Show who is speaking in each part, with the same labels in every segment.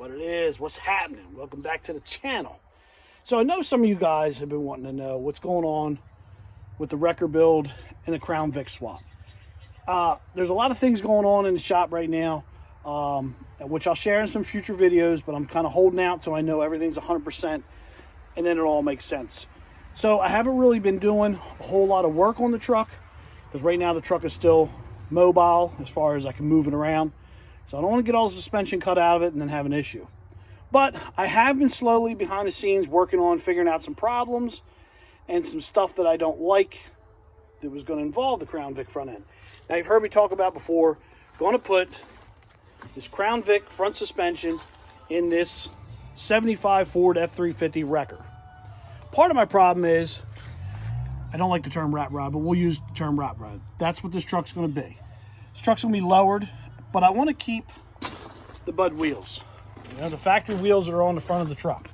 Speaker 1: What it is, what's happening? Welcome back to the channel. So I know some of you guys have been wanting to know what's going on with the wrecker build and the Crown Vic swap. There's a lot of things going on in the shop right now, which I'll share in some future videos, but I'm kind of holding out till I know everything's 100% and then it all makes sense. So I haven't really been doing a whole lot of work on the truck because right now the truck is still mobile as far as I can move it around. So I don't want to get all the suspension cut out of it and then have an issue. But I have been slowly behind the scenes working on figuring out some problems and some stuff that I don't like that was going to involve the Crown Vic front end. Now you've heard me talk about before, going to put this Crown Vic front suspension in this 75 Ford F350 wrecker. Part of my problem is, I don't like the term rat rod, but we'll use the term rat rod. That's what this truck's going to be. This truck's going to be lowered, but I want to keep the Bud wheels. You know, the factory wheels that are on the front of the truck.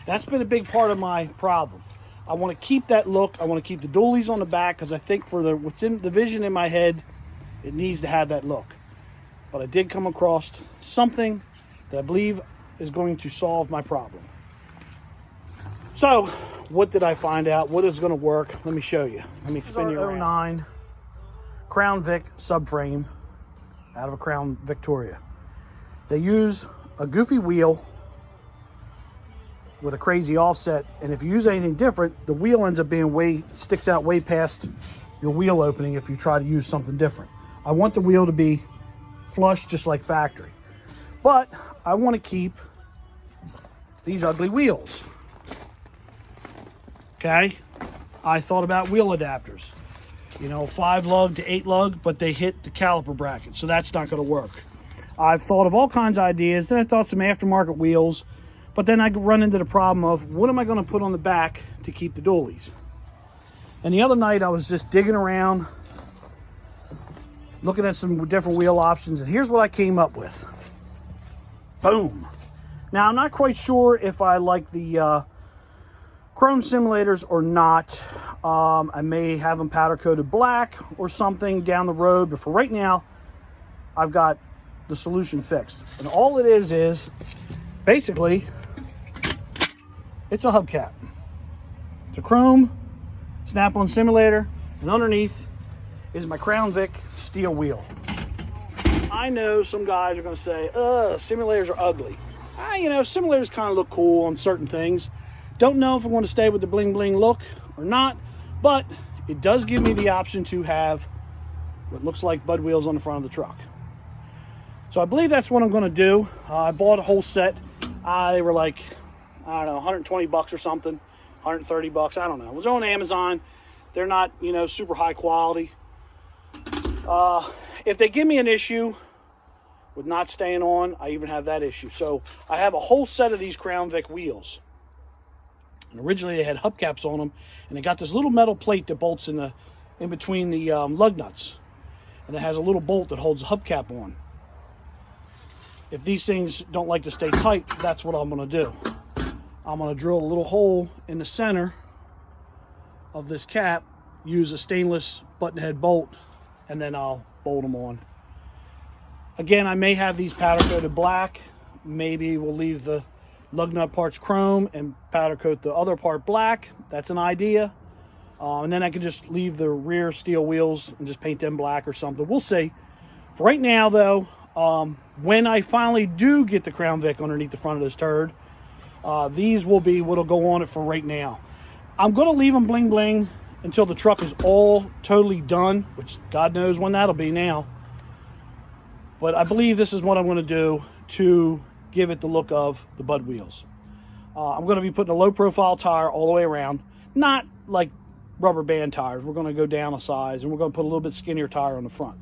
Speaker 1: That's been a big part of my problem. I want to keep that look. I want to keep the dualies on the back because I think for what's in the vision in my head, it needs to have that look. But I did come across something that I believe is going to solve my problem. So, what did I find out? What is going to work? Let me show you. Let me spin you around. 09 Crown Vic subframe out of a Crown Victoria. They use a goofy wheel with a crazy offset, and if you use anything different, the wheel ends up being sticks out way past your wheel opening if you try to use something different. I want the wheel to be flush just like factory, but I want to keep these ugly wheels. Okay, I thought about wheel adapters, you know, 5 lug to 8 lug, but they hit the caliper bracket, so that's not going to work. I've thought of all kinds of ideas. Then I thought some aftermarket wheels, but then I run into the problem of what am I going to put on the back to keep the dualies? And the other night I was just digging around, looking at some different wheel options, and here's what I came up with. Boom. Now I'm not quite sure if I like the chrome simulators or not. I may have them powder coated black or something down the road, but for right now I've got the solution fixed, and all it is basically it's a hubcap. It's a chrome snap-on simulator, and underneath is my Crown Vic steel wheel. I know some guys are going to say, simulators are ugly. You know, simulators kind of look cool on certain things. Don't know if I want to stay with the bling bling look or not, but it does give me the option to have what looks like Bud wheels on the front of the truck. So I believe that's what I'm going to do. I bought a whole set. They were like, I don't know, 120 bucks or something, 130 bucks, I don't know. It was on Amazon. They're not, you know, super high quality. If they give me an issue with not staying on, I even have that issue. So I have a whole set of these Crown Vic wheels. And originally they had hubcaps on them, and they got this little metal plate that bolts in between the lug nuts, and it has a little bolt that holds the hubcap on. If these things don't like to stay tight, that's what I'm going to do. I'm going to drill a little hole in the center of this cap, use a stainless button head bolt, and then I'll bolt them on. Again, I may have these powder coated black. Maybe we'll leave the lug nut parts chrome and powder coat the other part black. That's an idea. And then I can just leave the rear steel wheels and just paint them black or something. We'll see. For right now though, when I finally do get the Crown Vic underneath the front of this turd, these will be what'll go on it for right now. I'm going to leave them bling bling until the truck is all totally done, which God knows when that'll be now. But I believe this is what I'm going to do to give it the look of the Bud wheels. I'm going to be putting a low profile tire all the way around, not like rubber band tires. We're going to go down a size, and we're going to put a little bit skinnier tire on the front.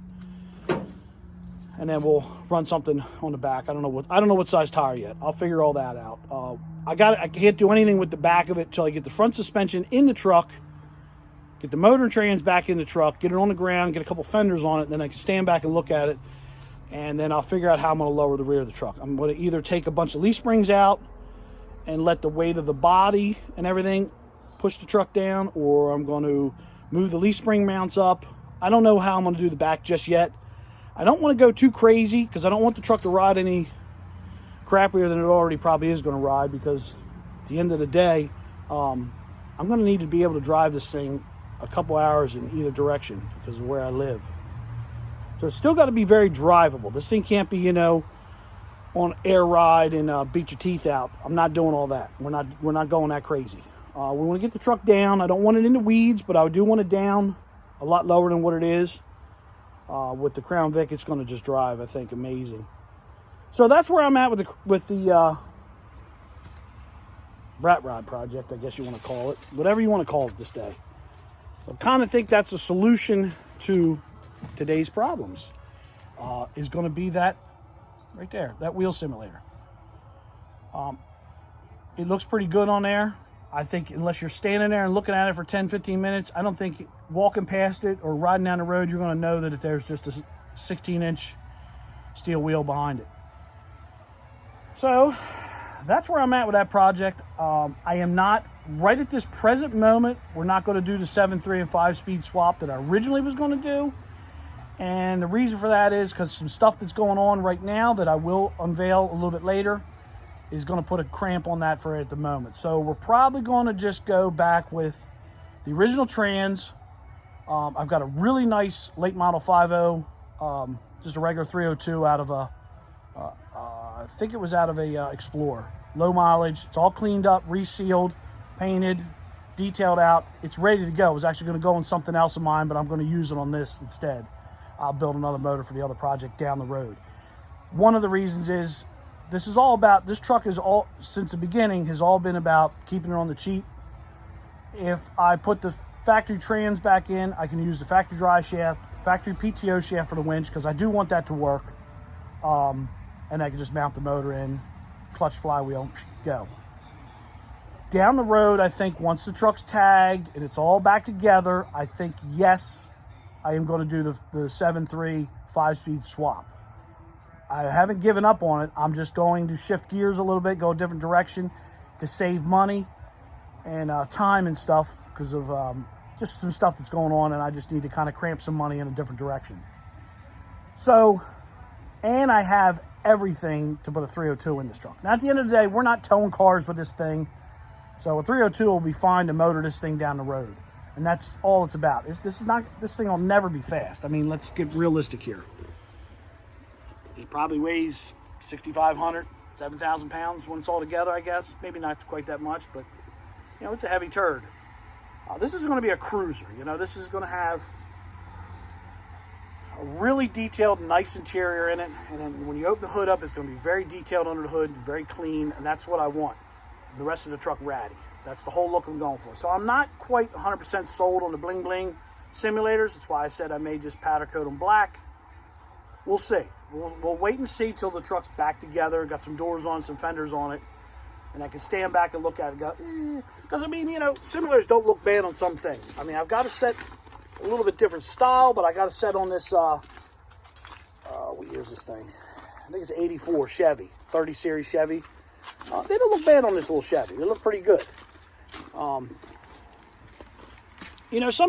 Speaker 1: And then we'll run something on the back. I don't know what size tire yet. I'll figure all that out. I can't do anything with the back of it until I get the front suspension in the truck, get the motor and trans back in the truck, get it on the ground, get a couple fenders on it, and then I can stand back and look at it, and then I'll figure out how I'm going to lower the rear of the truck. I'm going to either take a bunch of leaf springs out and let the weight of the body and everything push the truck down, or I'm going to move the leaf spring mounts up. I don't know how I'm going to do the back just yet. I don't want to go too crazy because I don't want the truck to ride any crappier than it already probably is going to ride, because at the end of the day, I'm going to need to be able to drive this thing a couple hours in either direction because of where I live. So it's still got to be very drivable. This thing can't be, on air ride and beat your teeth out. I'm not doing all that. We're not going that crazy. We want to get the truck down. I don't want it in the weeds, but I do want it down a lot lower than what it is. With the Crown Vic, it's going to just drive, I think, amazing. So that's where I'm at with the Brat Rod project, I guess you want to call it. Whatever you want to call it this day. I kind of think that's a solution to today's problems. Is going to be that right there, that wheel simulator. It looks pretty good on there. I think unless you're standing there and looking at it for 10-15 minutes, I don't think walking past it or riding down the road, you're going to know that there's just a 16-inch steel wheel behind it. So that's where I'm at with that project. I am not, right at this present moment, we're not going to do the 7.3 and 5-speed swap that I originally was going to do. And the reason for that is because some stuff that's going on right now that I will unveil a little bit later is going to put a cramp on that for it at the moment. So we're probably going to just go back with the original trans. I've got a really nice late model 5.0, just a regular 302 out of a, I think it was out of a Explorer. Low mileage. It's all cleaned up, resealed, painted, detailed out. It's ready to go. It was actually going to go on something else of mine, but I'm going to use it on this instead. I'll build another motor for the other project down the road. One of the reasons is this is all about, this truck is all, since the beginning, has all been about keeping it on the cheap. If I put the factory trans back in, I can use the factory dry shaft, factory PTO shaft for the winch, because I do want that to work. And I can just mount the motor in, clutch flywheel, go. Down the road, I think once the truck's tagged and it's all back together, I think, yes, I am going to do the 7.3 5-speed swap. I haven't given up on it. I'm just going to shift gears a little bit, go a different direction to save money and time and stuff because of just some stuff that's going on, and I just need to kind of cramp some money in a different direction. So, and I have everything to put a 302 in this truck. Now, at the end of the day, we're not towing cars with this thing, so a 302 will be fine to motor this thing down the road. And that's all it's about. This thing will never be fast. I mean, let's get realistic here. It probably weighs 6,500, 7,000 pounds when it's all together, I guess. Maybe not quite that much, but, it's a heavy turd. This is going to be a cruiser. This is going to have a really detailed, nice interior in it. And then when you open the hood up, it's going to be very detailed under the hood, very clean, and that's what I want. The rest of the truck ratty. That's the whole look I'm going for. So I'm not quite 100% sold on the bling bling simulators. That's why I said I may just powder coat them black. We'll see. We'll wait and see till the truck's back together. Got some doors on, some fenders on it. And I can stand back and look at it and go, Because, simulators don't look bad on some things. I mean, I've got to set a little bit different style, but I got to set on this, what year is this thing? I think it's 84 Chevy, 30 Series Chevy. They don't look bad on this little Chevy. They look pretty good. Some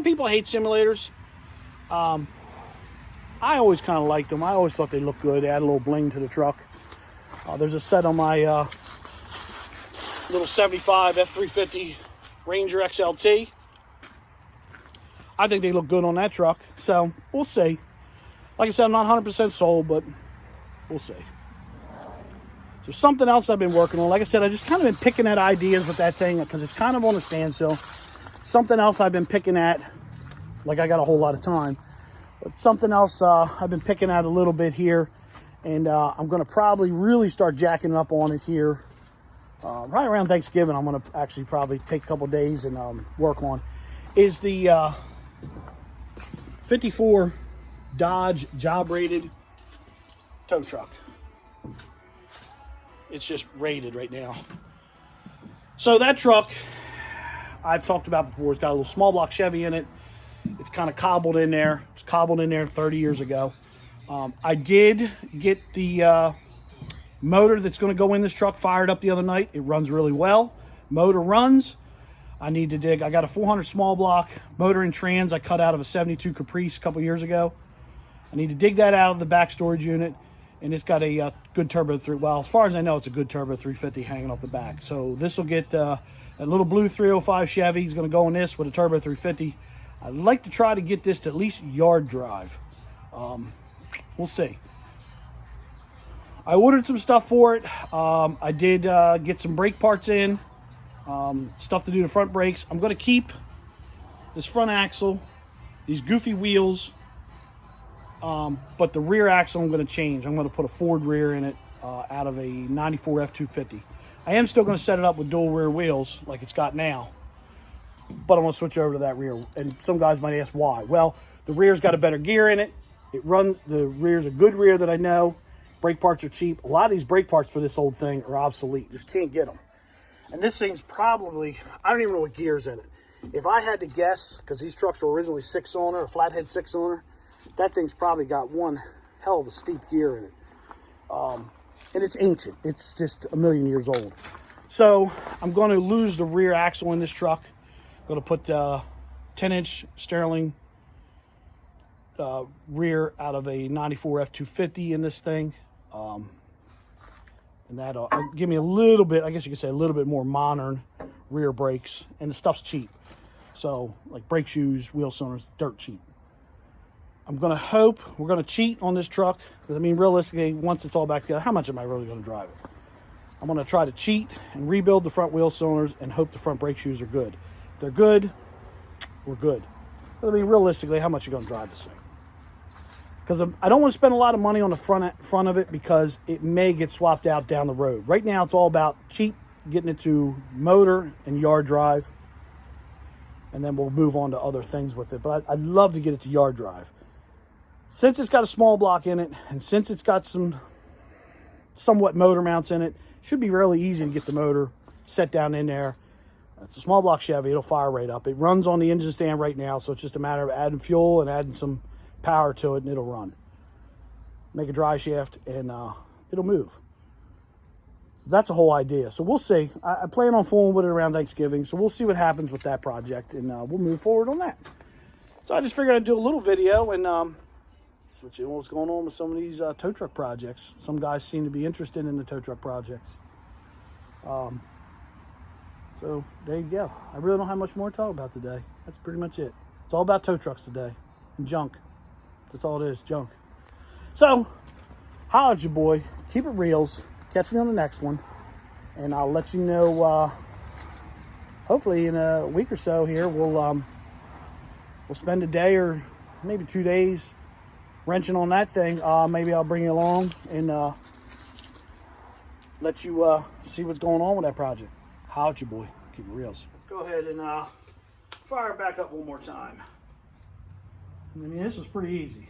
Speaker 1: people hate simulators. I always kind of liked them. I always thought they looked good. They add a little bling to the truck. There's a set on my little 75 F350 Ranger XLT. I think they look good on that truck. So, we'll see. Like I said, I'm not 100% sold, but we'll see. There's something else I've been working on. Like I said, I just kind of been picking at ideas with that thing because it's kind of on a standstill. Something else I've been picking at, like I got a whole lot of time, but something else I've been picking at a little bit here, and I'm going to probably really start jacking up on it here. Right around Thanksgiving, I'm going to actually probably take a couple days and work on, is the 54 Dodge job-rated tow truck. It's just rated right now. So that truck, I've talked about before. It's got a little small block Chevy in it. It's kind of cobbled in there. It's cobbled in there 30 years ago. I did get the motor that's going to go in this truck fired up the other night. It runs really well. Motor runs. I need to dig. I got a 400 small block motor and trans I cut out of a 72 Caprice a couple years ago. I need to dig that out of the back storage unit and it's got a good turbo 3. Well, as far as I know, it's a good turbo 350 hanging off the back. So this will get a little blue 305 Chevy. He's going to go in this with a turbo 350. I'd like to try to get this to at least yard drive. We'll see. I ordered some stuff for it. I did get some brake parts in, stuff to do the front brakes. I'm going to keep this front axle, these goofy wheels, but the rear axle I'm going to change. I'm going to put a Ford rear in it out of a 94 F250. I am still going to set it up with dual rear wheels like it's got now, but I'm going to switch over to that rear. And some guys might ask why. Well, the rear's got a better gear in it. The rear's a good rear that I know. Brake parts are cheap. A lot of these brake parts for this old thing are obsolete. Just can't get them. And this thing's probably, I don't even know what gear's in it. If I had to guess, because these trucks were originally 6-cylinder, a flathead 6-cylinder, that thing's probably got one hell of a steep gear in it. And it's ancient. It's just a million years old. So I'm going to lose the rear axle in this truck. I'm going to put 10-inch Sterling rear out of a 94 F250 in this thing. And that'll give me a little bit, I guess you could say a little bit more modern rear brakes. And the stuff's cheap. So like brake shoes, wheel cylinders, dirt cheap. I'm going to hope we're going to cheat on this truck. Because I mean, realistically, once it's all back together, how much am I really going to drive it? I'm going to try to cheat and rebuild the front wheel cylinders and hope the front brake shoes are good. If they're good, we're good. But I mean, realistically, how much are you going to drive this thing? Because I don't want to spend a lot of money on the front of it because it may get swapped out down the road. Right now, it's all about cheap, getting it to motor and yard drive. And then we'll move on to other things with it. But I'd love to get it to yard drive. Since it's got a small block in it, and since it's got some somewhat motor mounts in it, it should be really easy to get the motor set down in there. It's a small block Chevy. It'll fire right up. It runs on the engine stand right now, so it's just a matter of adding fuel and adding some power to it, and it'll run. Make a dry shaft, and it'll move. So that's the whole idea. So we'll see. I plan on fooling with it around Thanksgiving, so we'll see what happens with that project, and we'll move forward on that. So I just figured I'd do a little video and just let you know what's going on with some of these tow truck projects. Some guys seem to be interested in the tow truck projects. So there you go. I really don't have much more to talk about today. That's pretty much it. It's all about tow trucks today and junk. That's all it is, junk. So, holla at your boy. Keep it reals. Catch me on the next one. And I'll let you know, hopefully in a week or so here, we'll spend a day or maybe 2 days wrenching on that thing. Maybe I'll bring you along and let you see what's going on with that project. Holla at your boy. Keep it reals. Let's go ahead and fire it back up one more time. I mean, this was pretty easy.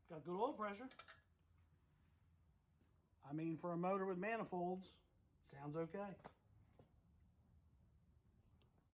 Speaker 1: Got good oil pressure. I mean, for a motor with manifolds, sounds okay.